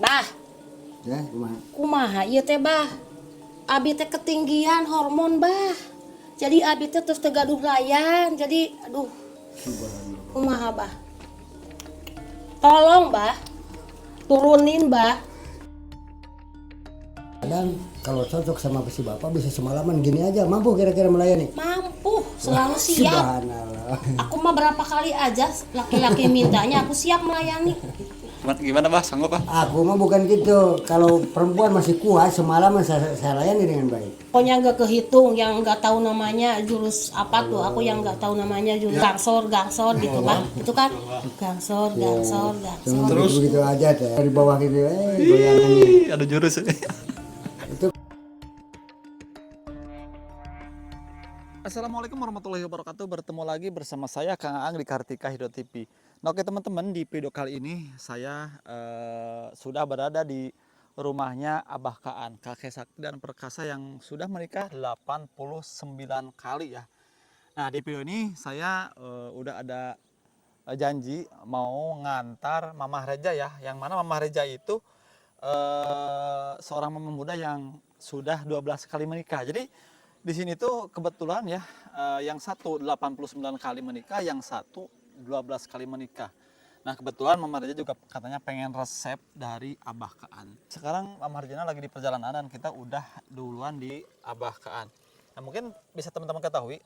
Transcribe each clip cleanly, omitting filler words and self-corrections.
Bah, Ya, kumaha? kumaha ieu teh, Bah? Abi teh ketinggian hormon, Bah. Jadi abi teh terus tegaduh layan. Jadi aduh, Subhanallah. kumaha, Bah? Tolong, Bah. Turunin, Bah. Kadang kalau cocok sama si bapak bisa semalaman gini aja, mampu kira-kira melayani. Mampu, selalu siap. Subhanallah. Aku mah berapa kali aja laki-laki mintanya aku siap melayani. Gimana Bah, sanggup Bah? Aku mah bukan gitu. Kalau perempuan masih kuat, semalaman saya layani dengan baik. Pokoknya nggak kehitung, yang nggak tahu namanya jurus apa tuh, aku yang nggak tahu namanya jurus gangsor gitu, Bah. Itu kan gangsor. Cuma begitu aja teh. Dari bawah gitu, goyang ini. Ada jurus. Itu Assalamualaikum warahmatullahi wabarakatuh. Bertemu lagi bersama saya Kang Aang di Kartika Hidro TV. Nah, oke teman-teman, di video kali ini saya sudah berada di rumahnya Abah Kaan, kakek sakti dan perkasa yang sudah menikah 89 kali ya. Nah, di video ini saya udah ada janji mau ngantar Mamah Reja ya, yang mana Mamah Reja itu seorang mama muda yang sudah 12 kali menikah. Jadi di sini tuh kebetulan ya, yang satu 89 kali menikah, yang satu 12 kali menikah. Nah kebetulan Mama Reja juga katanya pengen resep dari Abah Kaan. Sekarang Mama Rejana lagi di perjalanan dan kita udah duluan di Abah Kaan. Nah mungkin bisa teman-teman ketahui,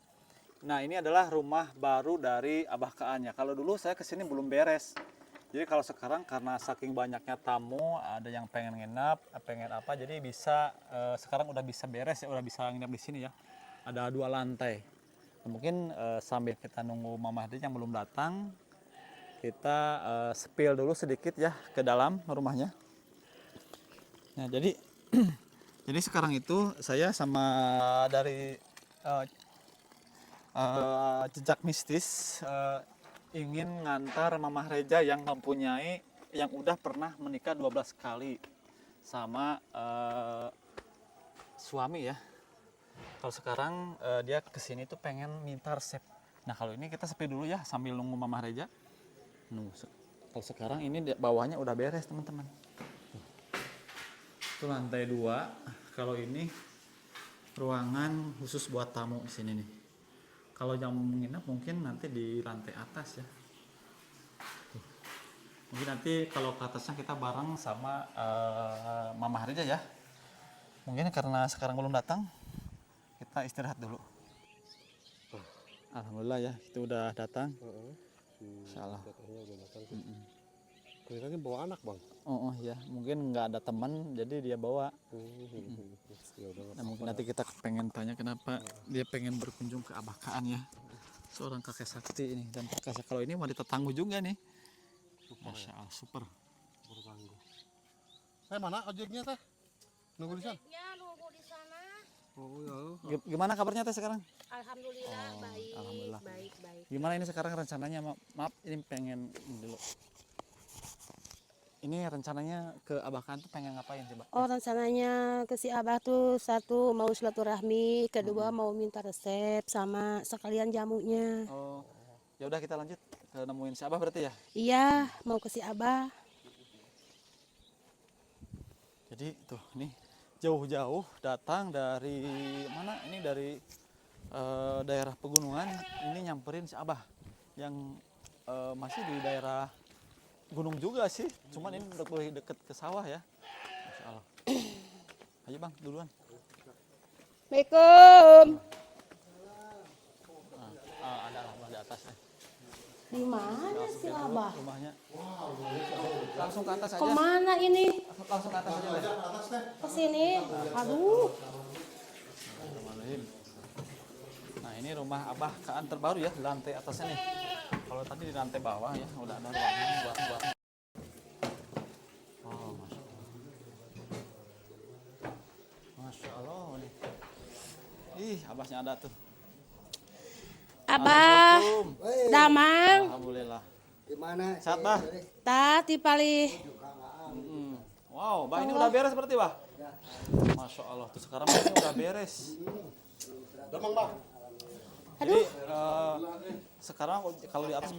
nah ini adalah rumah baru dari Abah Kaan ya. Kalau dulu saya kesini belum beres. Jadi kalau sekarang karena saking banyaknya tamu, ada yang pengen nginap, pengen apa, jadi bisa sekarang udah bisa beres ya, udah bisa nginap di sini ya. Ada 2 lantai. Nah, mungkin sambil kita nunggu Mama Hadi yang belum datang, kita spill dulu sedikit ya ke dalam rumahnya. Nah jadi jadi sekarang itu saya sama dari jejak mistis ingin ngantar Mamah Reja yang mempunyai, yang udah pernah menikah 12 kali sama suami ya. Kalau sekarang dia kesini tuh pengen minta resep. Nah kalau ini kita sepi dulu ya sambil nunggu Mamah Reja. Kalau sekarang ini bawahnya udah beres teman-teman. Itu lantai 2. Kalau ini ruangan khusus buat tamu di sini nih. Kalau yang menginap mungkin nanti di lantai atas ya. Mungkin nanti kalau ke atasnya kita bareng sama Mamah Reja ya. Mungkin karena sekarang belum datang, kita istirahat dulu. Alhamdulillah ya, itu udah datang. Insyaallah. Kelihatannya bawa anak bang. Oh ya, mungkin nggak ada teman, jadi dia bawa. Nah, mungkin nanti kita pengen tanya kenapa dia pengen berkunjung ke Abah Kaan ya, seorang kakek sakti ini dan perkasa. Kalau ini wanita tangguh juga nih. Masya Allah, super. Bertangguh. Mana ojeknya teh? Nunggu di sana. Ya, nunggu di sana. Oh ya. Gimana kabarnya teh sekarang? Alhamdulillah baik. Alhamdulillah. Baik. Gimana ini sekarang rencananya? Maaf, ini pengen dulu. Ini rencananya ke Abah Kaan tuh pengen ngapain coba? Oh, rencananya ke si Abah tuh satu mau silaturahmi, kedua mau minta resep sama sekalian jamunya. Oh, ya udah kita lanjut ke nemuin si Abah berarti ya. Iya, mau ke si Abah. Jadi tuh nih jauh-jauh datang dari mana? Ini dari daerah pegunungan. Ini nyamperin si Abah yang masih di daerah gunung juga sih. Cuman ini lebih deket ke sawah ya. Masya Allah. Ayo bang, duluan. Assalamualaikum. Ada Abah di atas. Di mana si Abah? Rumahnya. Langsung ke atas aja. Kemana ini? Langsung ke atas aja deh. Ke sini. Aduh. Bismillahirrahmanirrahim. Nah ini rumah Abah Kaan terbaru ya, lantai atasnya nih. Kalau tadi di lantai bawah ya udah ada ruangan buat. Oh masya Allah. Masya Allah nih. Ih Abahnya ada tuh. Abah, Assalamualaikum. damang, Alhamdulillah. gimana? Sehat Bah? tati palih. Wow, Bah ini udah beres berarti Bah? Masya Allah tuh sekarang ini udah beres. Damang bang. Jadi sekarang kalau di atas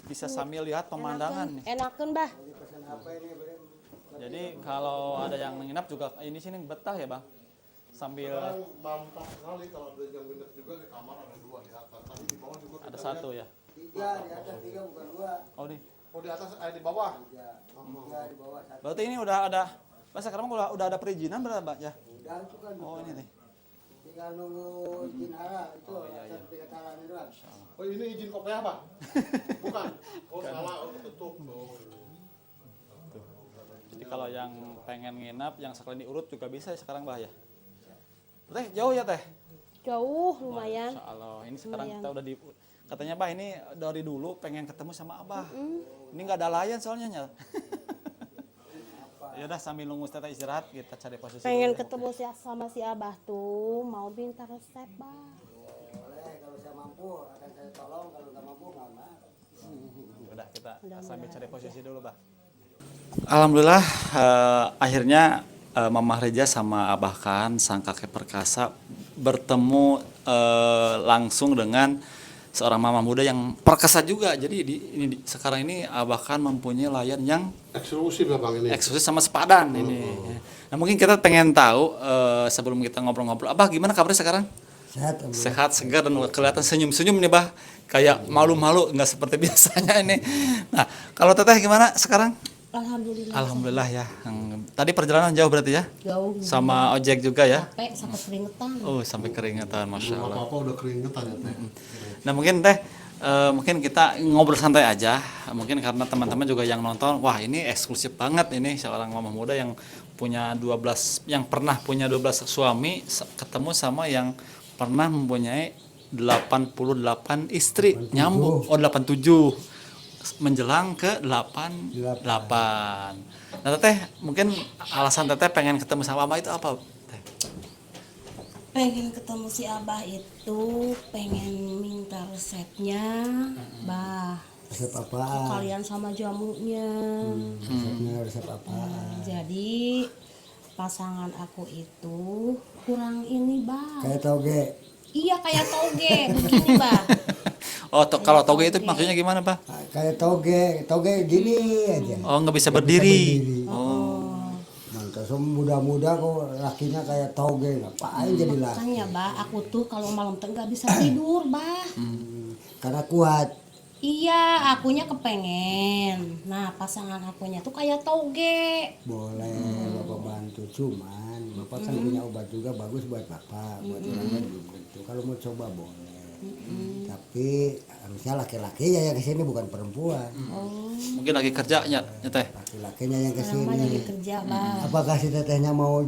bisa sambil lihat pemandangan nih. Enakeun, Bah. Jadi kalau ada yang menginap juga ini sini betah ya bang, sambil Mantap sekali kalau ada yang nginep juga di kamar ada 2 di atas. Tadi di bawah juga ada kita lihat. 1 ya. 3 di atas 3 bukan 2. Oh nih, Oh di atas di bawah. 3 di bawah 1. berarti ini udah ada, Mas sekarang udah ada perizinan berapa bang ya? Udah itu kan. Oh ini nih. Tinggal nunggu izin arah itu sertifikat arah itu doang. Oh ini izin kopiah Pak? Bukan. Oh salah, oh tutup. Oh. Jadi kalau yang pengen nginap, yang sekalian diurut juga bisa ya sekarang bah ya. Teh jauh ya teh? Jauh lumayan. Masya Allah, ini sekarang Lumayan. kita udah di, katanya bah ini dari dulu pengen ketemu sama abah. Ini nggak ada layan soalnya nya. Ya udah sambil nunggu teteh istirahat kita cari posisi. Pengen dulu. ketemu sama si Abah tuh, mau minta resep, Bah. Boleh kalau saya mampu akan saya tolong, kalau nggak mampu nggak mau. Udah kita sambil cari posisi dulu bah. Alhamdulillah akhirnya Mamah Reja sama Abah Kaan sang kakek perkasa bertemu langsung dengan seorang mama muda yang perkasa juga. Jadi sekarang ini Abah Kaan mempunyai layan yang Eksklusif ya Bang ini. eksklusif sama sepadan ini. Nah mungkin kita pengen tahu sebelum kita ngobrol-ngobrol, Abah gimana kabarnya sekarang? Sehat, Om. Sehat, segar, dan kelihatan senyum-senyum nih bah, kayak malu-malu nggak seperti biasanya ini. Nah kalau teteh gimana sekarang? Alhamdulillah. Alhamdulillah ya. Tadi perjalanan jauh berarti ya? Jauh. Sama ojek juga ya? Capek sampai keringetan. Oh sampai keringetan, masya Allah. Apa-apa udah keringetan ya Teh. Nah mungkin teh, mungkin kita ngobrol santai aja. Mungkin karena teman-teman juga yang nonton, wah ini eksklusif banget ini seorang mama muda yang punya 12, yang pernah punya 12 suami, ketemu sama yang pernah mempunyai 88 istri, nyambung. Oh 87. Menjelang ke 88. Nah teteh, mungkin alasan teteh pengen ketemu sama mama itu apa? Teh? Pengen ketemu si Abah itu, pengen minta resepnya, Bah. Resep apa? Kalian sama jamunya. Resepnya resep apa? Jadi pasangan aku itu kurang ini, Bah. Kayak toge. Iya kayak toge, begini, Bah. Oh, kalau toge itu maksudnya gimana, Pak? Kayak toge gini aja. Oh, nggak bisa berdiri. Mantas muda-muda kok lakinya kayak toge, ngapain jadi laki? Makanya, Bah, aku tuh kalau malam tuh nggak bisa tidur, Bah. Karena kuat. Iya, akunya kepengen. Nah, pasangan akunya tuh kayak toge. Boleh Bapak bantu, cuman Bapak kan punya obat juga bagus buat Bapak, buat orang lain belum tentu. Kalau mau coba boleh. Tapi harusnya laki-laki ya yang kesini bukan perempuan. Mungkin lagi kerjanya, Teh. Laki-lakinya yang Sekarang mah lagi kesini. kerja, Bah. Apakah si tetehnya mau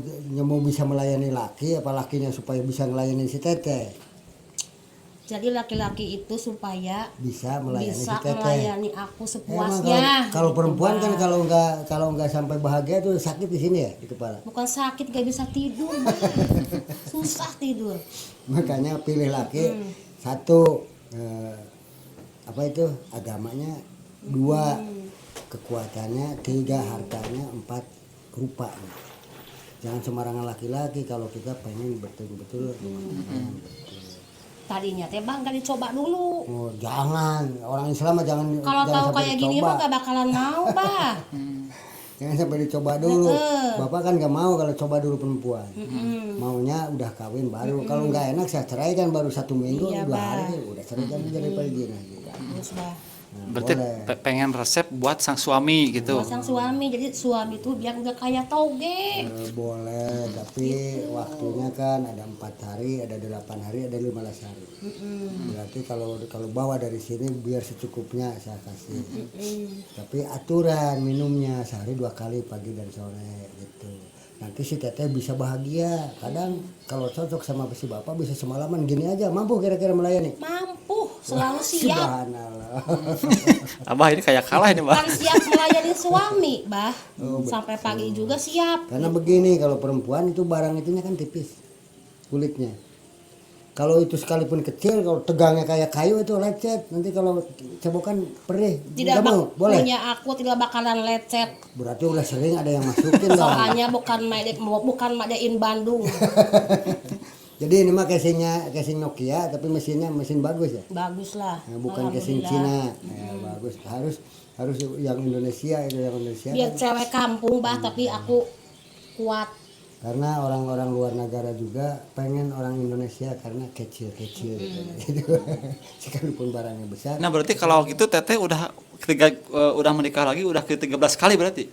bisa melayani laki, apa lakinya supaya bisa melayani si teteh? Jadi laki-laki itu supaya Bisa melayani bisa si teteh. melayani aku Emang sepuasnya. kalau perempuan gitu, kan Bah. kalau nggak sampai bahagia tuh sakit di sini ya di kepala. Bukan sakit, gak bisa tidur, Bah. Susah tidur. Makanya pilih laki satu apa itu agamanya, 2 kekuatannya, 3 hartanya, 4 rupanya. Jangan sembarangan laki-laki kalau kita pengen betul-betul rumah tangga betul. Tadinya teh Bang gak dicoba dulu. Oh, jangan, orang Islam mah jangan Kalau jangan tahu sampai kayak gini dicoba. mah gak bakalan mau, Bah. Jangan sampai dicoba dulu. Bapak kan gak mau kalau coba dulu perempuan. Maunya udah kawin baru. Kalau nggak enak saya cerai kan baru 1 minggu, Iya, 2 Bah. hari udah cerai kan jadi pergi nah. Terus, Bah. Nah, Berarti boleh. pengen resep buat sang suami gitu. Buat sang suami, jadi suami tuh biar gak kayak toge. Boleh, tapi waktunya kan ada 4 hari, ada 8 hari, ada 15 hari. Berarti kalau bawa dari sini biar secukupnya saya kasih. Tapi aturan minumnya sehari 2 kali pagi dan sore gitu. Nanti si teteh bisa bahagia. Kadang kalau cocok sama si bapak bisa semalaman gini aja. Mampu kira-kira melayani? Mampu, selalu siap. Subhanallah. Abah ini kayak kalah ini, Bah. Kan siap melayani suami, Bah. Sampai pagi juga siap. Karena begini, kalau perempuan itu barang itunya kan tipis kulitnya. Kalau itu sekalipun kecil, kalau tegangnya kayak kayu itu lecet. Nanti kalau cebokan perih. Tidak Nggak mau? Boleh. punya aku tidak bakalan lecet. Berarti udah sering ada yang masukin dong. Soalnya bukan made in Bandung. Jadi ini mah casing Nokia tapi mesinnya mesin bagus ya. Bagus lah. Nah, bukan casing Alhamdulillah. Cina. Ya, bagus. Harus yang Indonesia itu yang Indonesia. Biar Kan. cewek kampung bah, tapi aku kuat. Karena orang-orang luar negara juga pengen orang Indonesia karena kecil-kecil gitu. Sekalipun barangnya besar. Nah berarti kalau gitu Teteh udah menikah lagi udah ke 13 kali berarti?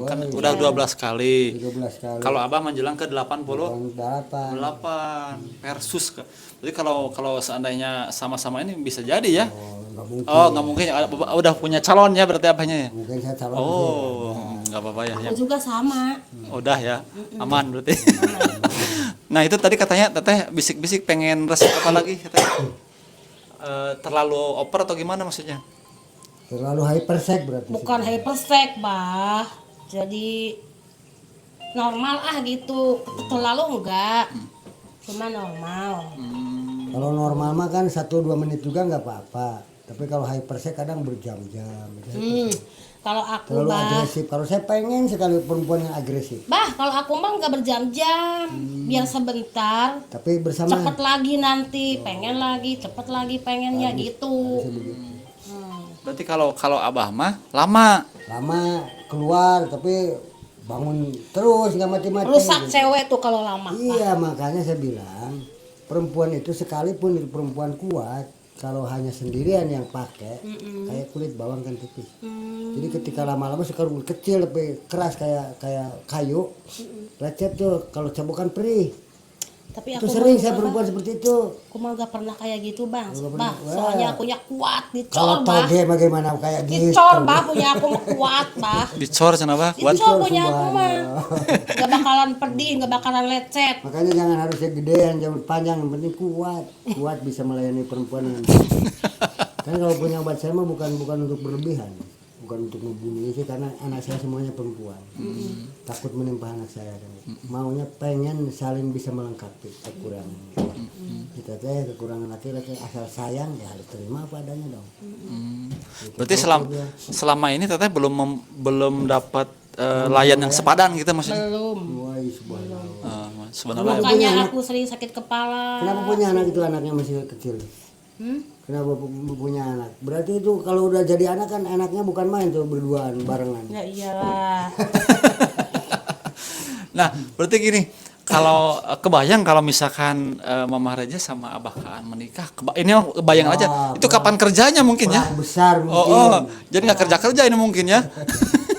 Kan udah 12 kali. 13 kali. Kalau Abah menjelang ke 88 8. versus. Jadi kalau seandainya sama-sama ini bisa jadi ya? Nggak mungkin. Oh nggak mungkin. Udah punya calon ya berarti Abahnya ya? Mungkin saya calon Oh nggak apa-apa ya. Aku juga sama. Udah ya, aman berarti. Nah itu tadi katanya Teteh bisik-bisik pengen resep apa lagi? Teteh? Terlalu over atau gimana maksudnya? Terlalu hypersek berarti. Bukan hypersek bah. Jadi normal gitu. Terlalu enggak. Cuma normal. Kalau normal mah kan 1-2 menit juga nggak apa-apa. Tapi kalau hypersek kadang berjam-jam. Kalau aku Terlalu bah, agresif. Kalau saya pengen sekali perempuan yang agresif. bah kalau aku mah nggak berjam-jam, biar sebentar, Tapi bersama cepet lagi nanti, pengen lagi, cepet lagi pengennya gitu. Berarti kalau Abah mah lama. lama keluar tapi bangun terus nggak mati-mati. Rusak gitu. cewek tuh kalau lama. Iya makanya saya bilang perempuan itu sekalipun itu perempuan kuat kalau hanya sendirian yang pakai kayak kulit bawang kan tipis. Jadi ketika lama-lama sekarang kecil tapi keras kayak kayu lecet tuh kalau cabukan perih. Tapi Itu aku sering mah saya enggak, perempuan seperti itu. Aku mah gak pernah kayak gitu bang. Nggak Bah, pernah. soalnya Wah. akunya kuat, Kalau dicor bah. toge bagaimana kayak gitu. Dicor bah, punya aku mah kuat bah. Dicor cenah Abah kuat. Dicor punya aku mah. semuanya. Gak bakalan pedih, gak bakalan lecet. Makanya jangan harusnya gedean, jangan panjang, yang penting kuat. Kuat bisa melayani perempuan dengan baik. Kan kalau punya obat saya mah bukan untuk berlebihan, bukan untuk membunuh sih karena anak saya semuanya perempuan. Takut menimpa anak saya kan. Maunya pengen saling bisa melengkapi kekurangan. Kita teh kekurangan laki-laki asal sayang ya harus terima apa adanya dong. Gitu. Berarti Kalau dia- selama ini Teteh belum dapat layan yang sepadan gitu maksudnya. Belum. Wah, subhanallah. Sebenarnya Makanya aku sering sakit kepala. Kenapa punya anak itu anaknya masih kecil? Kenapa punya anak? Berarti itu kalau udah jadi anak kan enaknya bukan main tuh berduaan barengan. Ya iyalah. Nah, berarti gini, kalau kebayang kalau misalkan Mama Reja sama Abah Kaan menikah, ini kebayang aja. Itu kapan kerjanya mungkin ya? Perang besar mungkin. Oh, jadi nggak kerja ini mungkin ya.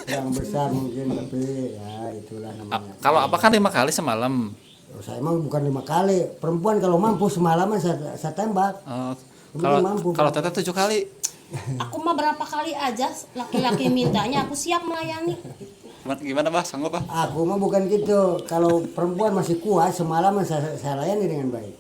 Perang besar mungkin tapi ya itulah namanya. Kalau Abah kan 5 kali semalam. Saya emang bukan 5 kali. Perempuan kalau mampu semalaman saya tembak. Kalau mampu. Teteh 7 kali. Aku mah berapa kali aja laki-laki mintanya aku siap melayani. Gimana Bah? Sanggup Bah? Aku mah bukan gitu. Kalau perempuan masih kuat semalaman saya layani dengan baik.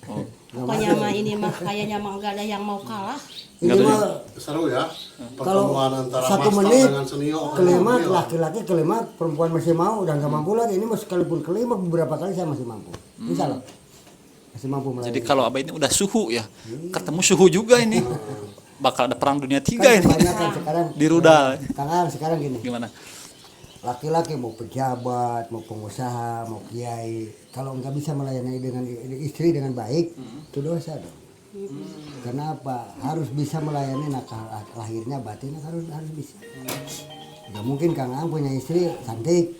Oh. Pokoknya mah ini mah kayaknya mah nggak ada yang mau kalah. Ini mah Seru ya. kalau Pertemuan antara 1 master menit dengan senior. kelima laki-laki kelima perempuan masih mau udah nggak mampu lagi ini mas sekalipun kelima beberapa kali saya masih mampu bisa loh masih mampu melayani. Jadi kalau Abah ini udah suhu ya, ketemu suhu juga ini. Bakal ada perang dunia 3 kan ini. kebanyakan sekarang Di rudal. Kang Ang, sekarang gini Gimana? laki-laki mau pejabat mau pengusaha mau kiai kalau nggak bisa melayani dengan istri dengan baik itu dosa dong. Karena apa harus bisa melayani lahirnya batinnya harus bisa. Nggak mungkin Kang Ang punya istri cantik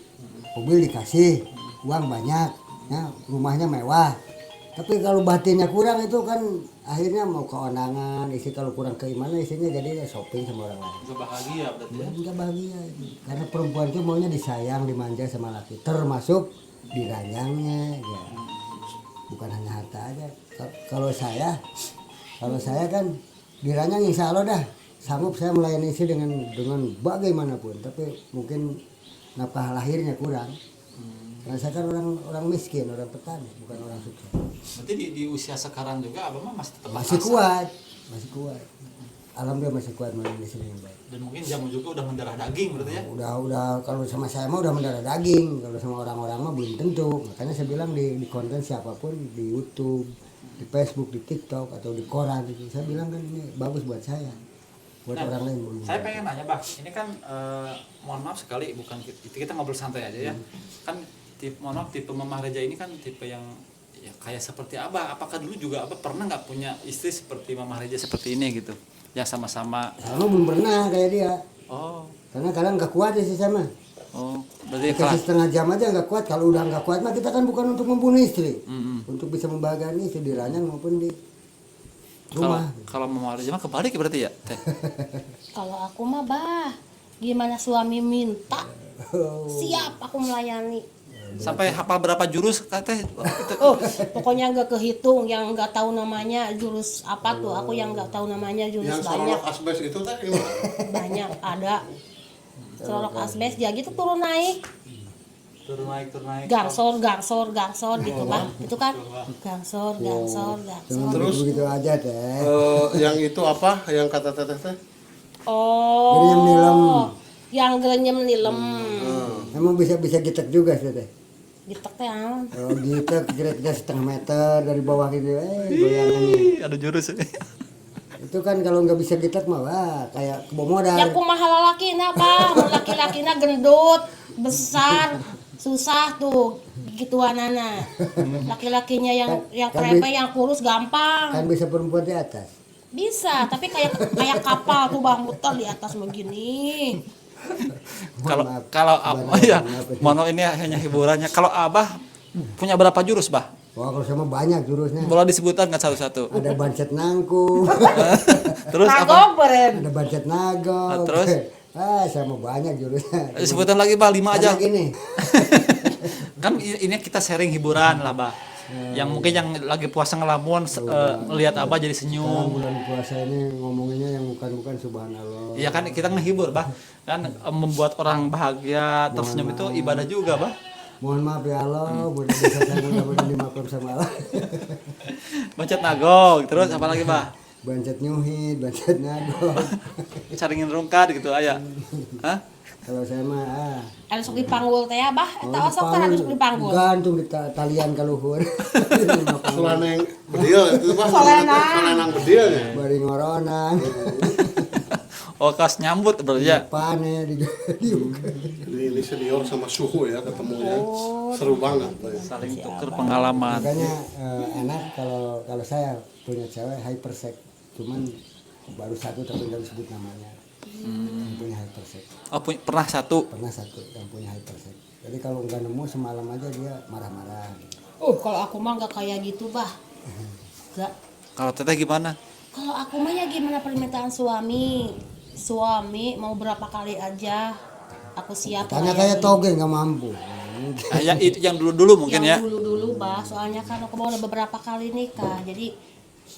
mobil dikasih uang banyak ya, rumahnya mewah tapi kalau batinnya kurang itu kan akhirnya mau keonangan istri kalau kurang keimanan istrinya jadi shopping sama orang lain. Gak bahagia berarti ya. Enggak bahagia karena perempuan itu maunya disayang dimanja sama laki termasuk diranyangnya ya bukan hanya harta aja. Kalau saya kan diranyang insya Allah dah sanggup saya melayani istri dengan bagaimanapun tapi mungkin nafkah lahirnya kurang karena saya kan orang miskin orang petani bukan orang sukses. Berarti di usia sekarang juga Abah mah masih tetap masih berasa. kuat alhamdulillah masih kuat melayani istri dengan baik. Dan mungkin jamu juga udah mendarah daging berarti ya. Udah kalau sama saya mah udah mendarah daging kalau sama orang-orang mah belum tentu makanya saya bilang di konten siapapun di YouTube di Facebook di TikTok atau di koran itu saya bilang kan ini bagus buat saya buat orang lain belum. Saya pengen nanya Bah, ini kan mohon maaf sekali bukan kita ngobrol santai aja ya. Kan mohon maaf tipe Mama Reja ini kan tipe yang ya kayak seperti Abah. Apakah dulu juga Abah pernah nggak punya istri seperti Mama Reja seperti ini gitu? Ya sama-sama. Sama belum pernah kayak dia. Oh, Karena kadang nggak kuat ya sih sama. berarti Dikasih setengah jam aja nggak kuat. Kalau udah nggak kuat mah kita kan bukan untuk membunuh istri. Untuk bisa membahagiakan istri di ranjang maupun di Kalau rumah. kalau Mama Reja mah kebalik berarti ya, Teh. Kalau aku mah bah, gimana suami minta, siap aku melayani. Sampai hafal berapa jurus Teh? Oh, pokoknya nggak kehitung, yang nggak tahu namanya jurus apa tuh, aku yang nggak tahu namanya jurus Yang banyak, sorok asbes itu teh gimana? banyak ada. Selorok asbes ya gitu turun naik, Turun naik. gangsor gitu bah, itu kan gangsor. Cuma begitu aja teh. Yang itu apa? Yang kata teteh teh? Gerenyem nilem. Yang gerenyem nilem, Emang bisa gitek juga sih teh. gitek teh naon? Kalau gitek kira-kira setengah meter dari bawah gitu, goyangannya. Ada jurus. Itu kan kalau nggak bisa gitek mah wah, kayak kebomodar. Ya kumaha lalakina bah, mun laki-lakina gendut, besar, susah tuh gituanana. Laki-lakinya yang krepe, yang kurus gampang. Kan bisa perempuan di atas. Bisa, tapi kayak kapal tuh bah muter di atas begini. Kalau Abah ya, Mono ini hanya hiburannya. Kalau Abah punya berapa jurus, Bah? Wah kalau sama banyak jurusnya. Boleh disebutkan nggak satu-satu? Ada bancet nangkung, Terus apa? Nagog beren. ada bancet nagog. Terus? Sama banyak jurusnya. Sebutan lagi, Bah, 5 aja. Banyak ini. Kan ini kita sharing hiburan lah, Bah. Yang mungkin yang lagi puasa ngelamun melihat Abah jadi Sekarang senyum. bulan puasa ini ngomonginnya yang bukan subhanallah. Iya kan kita ngehibur, Bah. Kan membuat orang bahagia tersenyum itu ibadah juga, Bah. Mohon maaf ya Allah, mudah bisa saya mudah-mudahan dimaafkan sama Allah. Bancet nagog, terus apa lagi, Bah? Bancet nyuhit, bancet nagog. Caringin rungkat gitu aya. Hah? Kalau saya mah Anu sok dipanggul teh bah, eta osok kan anu sok dipanggul. gantung di talian ka luhur. Solaneng bedil itu Pak. Solenang. Solenang bedil ya. Bari ngoronan. Oh, kas nyambut berarti ya. Pane di Ini senior sama suhu ya ketemunya. Seru banget. Saling tuker pengalaman. Makanya enak kalau saya punya cewek hypersex, cuman baru satu tapi nggak disebut namanya. Yang punya hypersex. Oh, pernah satu. Pernah satu yang punya hypersex. Jadi kalau nggak nemu semalam aja dia marah-marah. Kalau aku mah nggak kayak gitu bah. Nggak. Kalau Teteh gimana? Kalau aku mah ya gimana permintaan suami. Suami mau berapa kali aja aku siap. Tanya melayani. kayak toge nggak mampu. Yang dulu-dulu mungkin ya. Yang dulu bah, soalnya kan aku mau beberapa kali nikah, jadi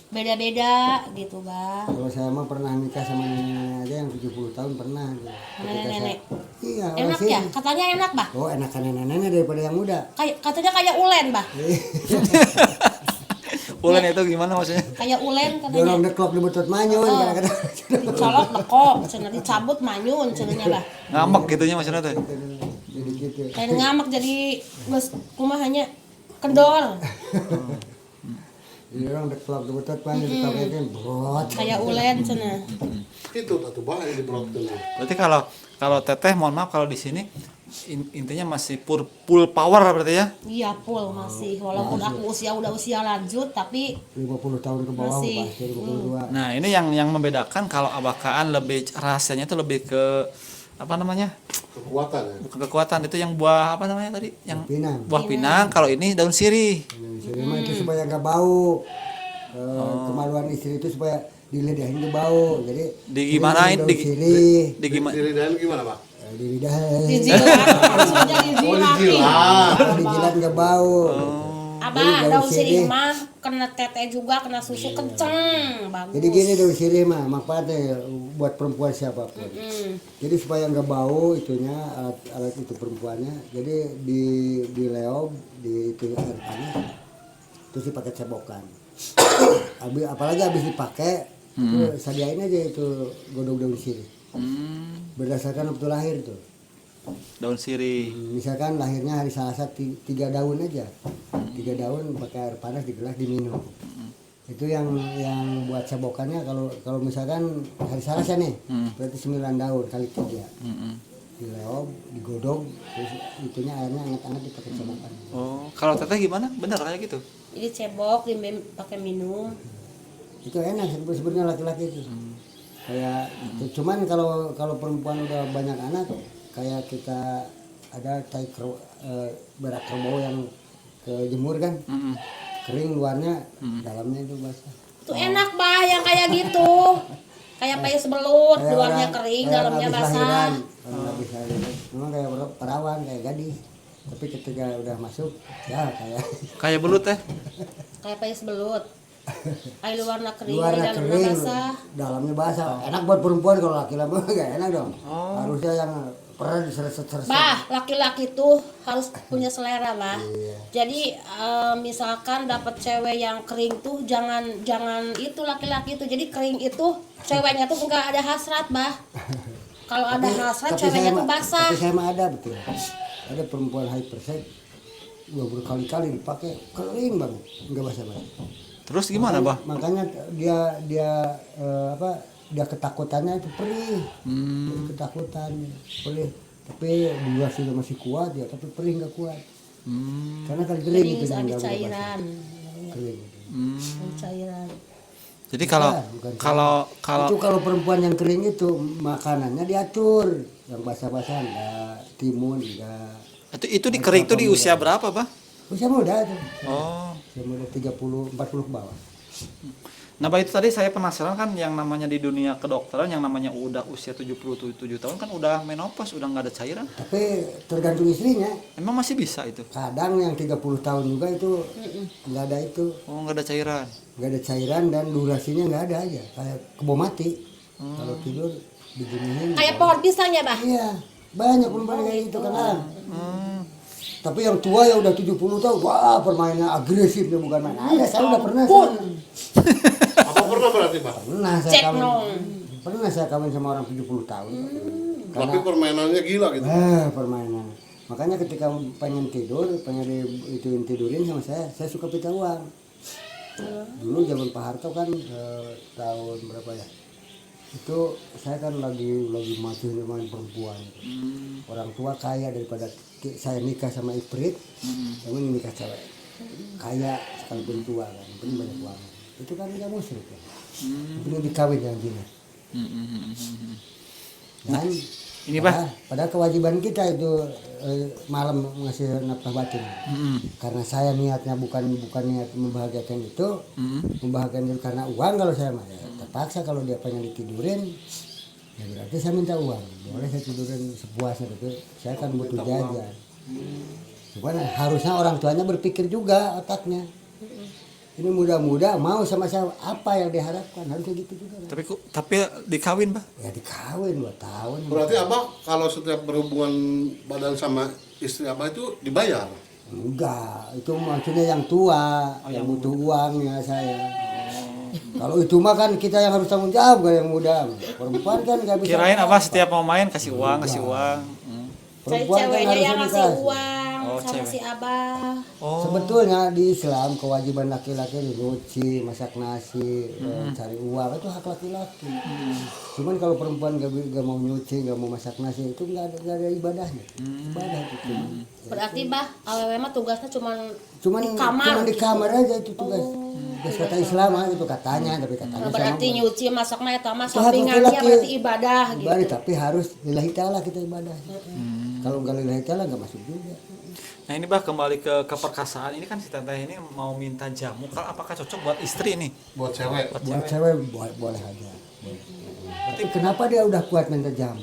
beda-beda gitu bah. Kalau saya mah pernah nikah sama nenek aja yang 70 tahun pernah. Nenek-nenek. Iya, Enak sih. ya, katanya enak bah. Oh, enakan nenek-nenek daripada yang muda. Katanya kayak ulen bah. Ulen itu gimana maksudnya? Kayak ulen katanya. Dorong deklok di butut manyun kadang-kadang. Dicolok lekok, cenah dicabut manyun cenahnya bah. Ngambek gitunya maksudnya Teh. Jadi gitu. Kayak ngamak jadi geus kumahanya kendor. Dorong deklok di butut manyun ditokekin brot. Kayak ulen cenah. Itu tuh bah yang di blok tuh. Berarti kalau Teteh mohon maaf kalau di sini intinya masih full power berarti ya. Iya full masih, walaupun aku usia lanjut tapi 50 tahun ke bawah Masih. pasti 52. Nah, ini yang membedakan kalau abakaan lebih rahasianya itu lebih ke apa namanya? Kekuatan ya. Bukan kekuatan, itu yang buah apa namanya tadi? Yang Pinang. buah pinang. Kalau ini daun sirih. Jadi mah itu supaya nggak bau. Kemaluan istri itu supaya dilidahin tuh bau. Jadi Digimanain? daun sirih, Di gimana? Dilidahin gimana Pak? di lidah. dijilat, maksudnya dijilat. Dijilat nggak bau. Abah daun sirih mah kena tete juga, kena susu kenceng, bagus. Jadi gini daun sirih mah manfaatnya buat perempuan siapapun. Jadi supaya nggak bau itunya alat itu perempuannya. Jadi di leop di itu air panas terus dipakai cebokan. Apalagi habis dipakai itu sadiain aja itu godok daun sirih. Berdasarkan waktu lahir tuh. Daun sirih. Misalkan lahirnya hari Selasa 3 daun aja. 3 daun pakai air panas digelas diminum. Itu yang buat cebokannya kalau misalkan hari Selasa nih berarti 9 daun kali 3. dileop, digodong, terus itunya airnya hangat-hangat dipakai cebokan. Oh, kalau teteh gimana? Bener kayak gitu? Jadi cebok pakai minum. Itu enak sebenarnya laki-laki itu. Kayak cuman kalau perempuan udah banyak anak, kayak kita ada berak kerbau yang ke jemur kan, kering luarnya, dalamnya itu basah. Itu enak bah yang kayak gitu. Kayak payus belut, Kayak luarnya orang- kering, kayak dalamnya habis basah. lahiran, orang habis lahiran. Memang kayak perawan, kayak gadis. Tapi ketika udah masuk, ya kayak Kayak belut teh. Kayak payus belut. Kayak luarnya kering, luarnya dalamnya kering, basah. dalamnya basah. Enak buat perempuan, kalau laki-laki mah gak enak dong. Harusnya yang pernah diseret-seret. Bah, laki-laki tuh harus punya selera, bah. Iya. Jadi misalkan dapat cewek yang kering tuh jangan itu laki-laki tuh. Jadi kering itu ceweknya tuh enggak ada hasrat, bah. Kalau ada hasrat ceweknya tuh basah. Tapi saya mah ada betul. Ada perempuan high percent, udah berkali-kali dipakai kering banget, enggak basah-basah. Terus gimana, Bah? Makanya dia ketakutannya itu perih. Jadi ketakutan perih. Tapi durasinya masih kuat ya, tapi perih nggak kuat. Karena kan kering Kering itu ada yang nggak boleh cairan. basah. Kering. Cairan. Jadi kalau Bukan kalau itu kalau perempuan yang kering itu makanannya diatur, yang basah-basah enggak, timun enggak. itu di kering itu di usia berapa, Bah? Usia muda itu. Oh. Usia muda 30, 40 ke bawah. Nah, Bah, itu tadi saya penasaran kan yang namanya di dunia kedokteran yang namanya udah usia 77 tahun kan udah menopause, udah nggak ada cairan. Tapi tergantung istrinya. Emang masih bisa itu? Kadang yang 30 tahun juga itu nggak ada itu, Oh, nggak ada cairan. nggak ada cairan dan durasinya nggak ada aja, kayak kebo mati. Kalau tidur diginiin. Kayak pohon pisang ya, bah. Iya, banyak perempuan kayak gitu kan. Tapi yang tua ya udah 70 tahun, wah permainannya agresif dia bukan main. Ada, saya udah pernah. Apa pernah berarti, Pak? Cek nong. Pernah saya kawin sama orang 70 tahun. Tapi permainannya gila gitu. Permainan. Makanya ketika pengen tidur, pengen tidurin sama saya suka pita uang. Dulu zaman Pak Harto kan tahun berapa ya? Itu saya kan lagi maju dengan perempuan. Orang tua kaya daripada saya nikah sama Iprit, yang nikah cewek. Kaya sekalipun tua kan, penting banyak uang. Itu kan nggak musyrik kan. Penting dikawin dengan zina. Dan Ini, Bah. padahal kewajiban kita itu malam ngasih nafkah batin. Karena saya niatnya bukan niat membahagiakan itu, membahagiakan itu karena uang. Kalau saya mah ya, terpaksa kalau dia pengen ditidurin, ya berarti saya minta uang. Boleh saya tidurin sepuasnya, tapi saya kan butuh jajan. Cuman harusnya orang tuanya berpikir juga otaknya. Ini muda-muda mau sama saya, apa yang diharapkan, harusnya gitu juga. Tapi dikawin, Bah. Ya dikawin 2 tahun. Berarti Abah kalau setiap berhubungan badan sama istri Abah itu dibayar? Enggak, itu maksudnya yang tua, yang butuh uangnya saya. Kalau itu mah kan kita yang harus tanggung jawab, bukan yang muda. Perempuan kan nggak bisa. Kirain apa setiap mau main kasih uang, kasih uang. Perempuan kan Ceweknya harusnya yang ngasih dikasih. uang Oh, sama cewek. si abah. Oh. Sebetulnya di Islam kewajiban laki-laki nyuci, masak nasi, cari uang itu hak laki-laki. Cuman kalau perempuan nggak mau nyuci, nggak mau masak nasi itu nggak ada ibadahnya. Ibadah itu. Berarti bah, awewe mah tugasnya cuman Cuman di kamar cuman di gitu. kamar aja itu tugas. Tugas kata Islam itu katanya, tapi katanya Nah, berarti sama- nyuci masak mah eta mah Itu hak sampingannya laki-laki. berarti ibadah gitu. Ibadah, tapi harus lillahi ta'ala kita ibadah. Kalau nggak lillahi ta'ala nggak masuk juga. Nah, ini, Bah, kembali ke keperkasaan. Ini kan si teteh ini mau minta jamu. Apakah cocok buat istri ini? Buat cewek. Buat cewek boleh aja. Tapi kenapa dia udah kuat minta jamu?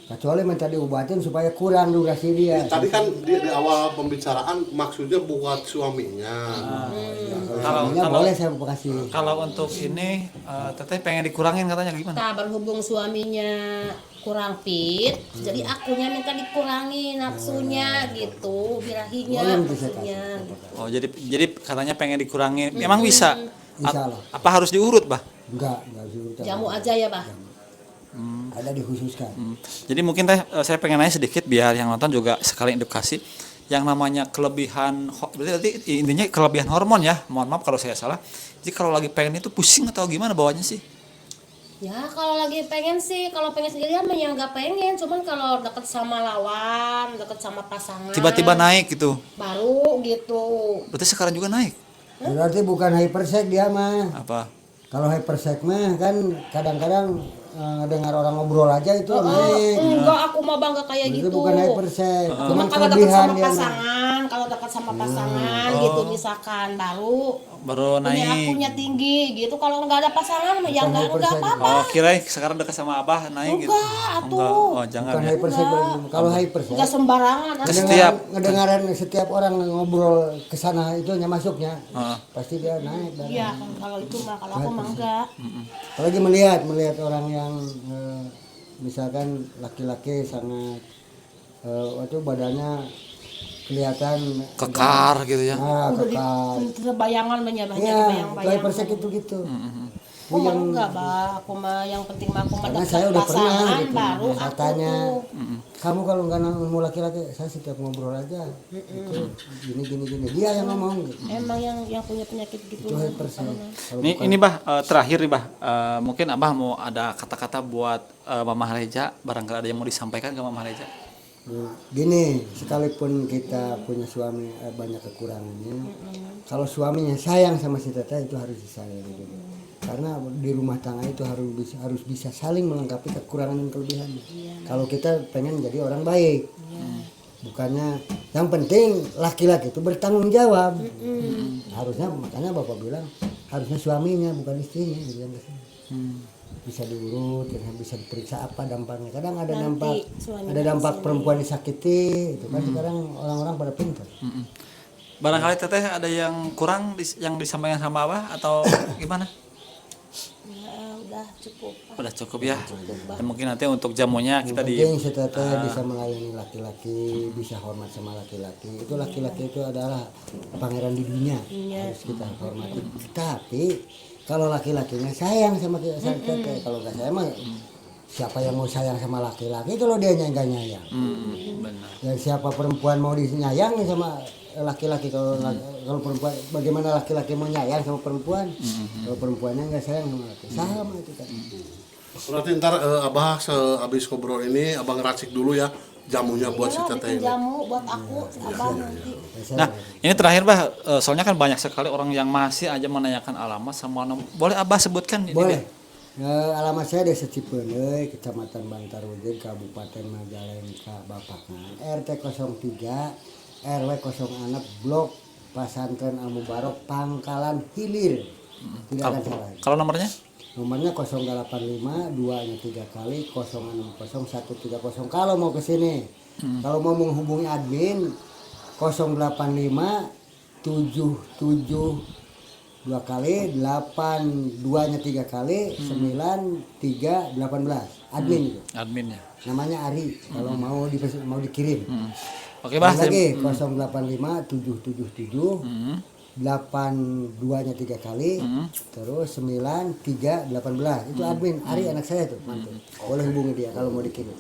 Kecuali minta diobatin supaya kurang durasi dia. Tadi kan di awal pembicaraan maksudnya buat suaminya. Suaminya boleh saya kasih. Kalau untuk ini teteh pengen dikurangin katanya gimana? Nah, berhubung suaminya kurang fit, jadi akunya minta dikurangi nafsunya gitu, birahinya, Boleh minta saya nafsunya. Gitu. Oh, jadi katanya pengen dikurangin. Memang bisa. Insya Allah. Apa harus diurut, Bah? Enggak diurut. Jamu aja ya, bah. Ada dikhususkan. Jadi mungkin teh saya pengen nanya sedikit biar yang nonton juga sekali edukasi. Yang namanya kelebihan, berarti intinya kelebihan hormon ya. Mohon maaf kalau saya salah. Jadi kalau lagi pengen itu pusing atau gimana bawahnya sih? Ya kalau lagi pengen sih, kalau pengen sendirian mah ya nggak pengen, cuman kalau deket sama lawan, deket sama pasangan Tiba-tiba naik gitu. baru gitu. Berarti sekarang juga naik. Berarti bukan hypersek dia mah. Apa? Kalau hypersek mah kan kadang-kadang dengar orang ngobrol aja itu naik. Enggak, aku mah bangga kayak Itu gitu. bukan hypersek. Cuman Cuman kalau dekat kelebihan sama dia mah. pasangan, kalau dekat sama pasangan gitu misalkan Baru punya naik. akunya tinggi gitu. Kalau nggak ada pasangan mah ya nggak hypersek. apa-apa. Oh, kirain sekarang dekat sama Abah naik gitu. Enggak, atuh. Enggak. Oh, jangan Bukan ya. hypersek. Kalau hypersek Nggak sembarangan. atuh. Setiap- ngedengaran setiap orang ngobrol ke sana itunya masuknya. Heeh. Pasti dia naik darah. Iya, kalau itu mah kalau aku mah enggak. Apalagi melihat orang yang misalkan laki-laki sangat waktu badannya kelihatan Kekar gitu ya. Udah kekar. terbayangan banyak Iya, bayang-bayang. hypersek itu gitu. Aku mah enggak, Bah. Aku mah yang penting mah aku mah Karena dekat saya udah pernah pasangan gitu. baru aku Katanya tuh. kamu kalau nggak nemu laki-laki, saya setiap ngobrol aja. Itu gini. Dia yang ngomong gitu. Emang yang punya penyakit gitu. Itu hypersek. Kalau Ini Bah, terakhir nih Bah. Mungkin Abah mau ada kata-kata buat Mama Reja, barangkali ada yang mau disampaikan ke Mama Reja. Gini, sekalipun kita punya suami banyak kekurangannya, kalau suaminya sayang sama si teteh itu harus disayangi dulu. Karena di rumah tangga itu harus bisa saling melengkapi kekurangan dan kelebihannya. Kalau kita pengen jadi orang baik, bukannya yang penting laki-laki itu bertanggung jawab. Harusnya makanya bapak bilang harusnya suaminya bukan istrinya yang bisa diurut, bisa diperiksa apa dampaknya. Kadang ada dampak perempuan disakiti, itu kan sekarang orang-orang pada pintar. Barangkali teteh ada yang kurang yang disampaikan sama Abah atau gimana? Ya, udah cukup. Udah cukup ya. Dan mungkin nanti untuk jamunya kita di Penting si teteh bisa melayani laki-laki, bisa hormat sama laki-laki. Itu laki-laki itu adalah pangeran di dunia, harus kita hormati. Tapi kalau laki-lakinya sayang sama teteh, kalau nggak sayang mah siapa yang mau sayang sama laki-laki kalau dia nggak nyayang? benar. Ya siapa perempuan mau disayang sama laki-laki kalau perempuan bagaimana laki-laki mau nyayang sama perempuan? Kalau perempuannya nggak sayang sama laki, sama itu kan. Berarti ntar Abah sehabis ngobrol ini Abang ngeracik dulu ya jamunya buat si Iya, teteh bikin ini. jamu buat aku, abang nanti. Nah, ini terakhir Bah, soalnya kan banyak sekali orang yang masih aja menanyakan alamat sama nomor. Boleh Abah sebutkan ini? Boleh. Alamat saya Desa Cipeuneuy, Kecamatan Bantarujung, Kabupaten Majalengka, Bapakan. RT 03, RW 06, Blok Pasantren Al Mubarok, Pangkalan Hilir. Tidak akan salah. Kalau nomornya? Nomornya 085 2-nya 3 kali 060 130. Kalau mau ke sini, kalau mau menghubungi admin 085 77 2 kali 8 2-nya 3 kali 9 3 18. Admin itu. Adminnya. Namanya Ari. Kalau mau dikirim. Oke Bah. Lagi 085 777 8-2-nya 3 kali, terus 9-3-18. Itu admin, Ari anak saya tuh, mantu. Boleh hubungi dia kalau mau dikirim.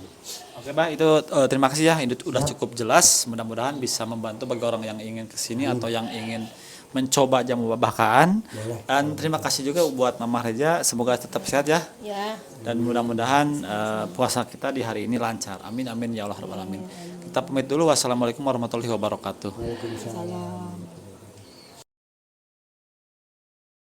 Oke Bah, itu terima kasih ya. Itu udah cukup jelas. Mudah-mudahan bisa membantu bagi orang yang ingin kesini atau yang ingin mencoba jamu babakaan. Dan terima kasih juga buat Mama Reja. Semoga tetap sehat ya. Ya. Dan mudah-mudahan puasa kita di hari ini lancar. Amin amin ya Allah rabbal alamin. Kita pamit dulu. Wassalamualaikum warahmatullahi wabarakatuh. Waalaikumsalam.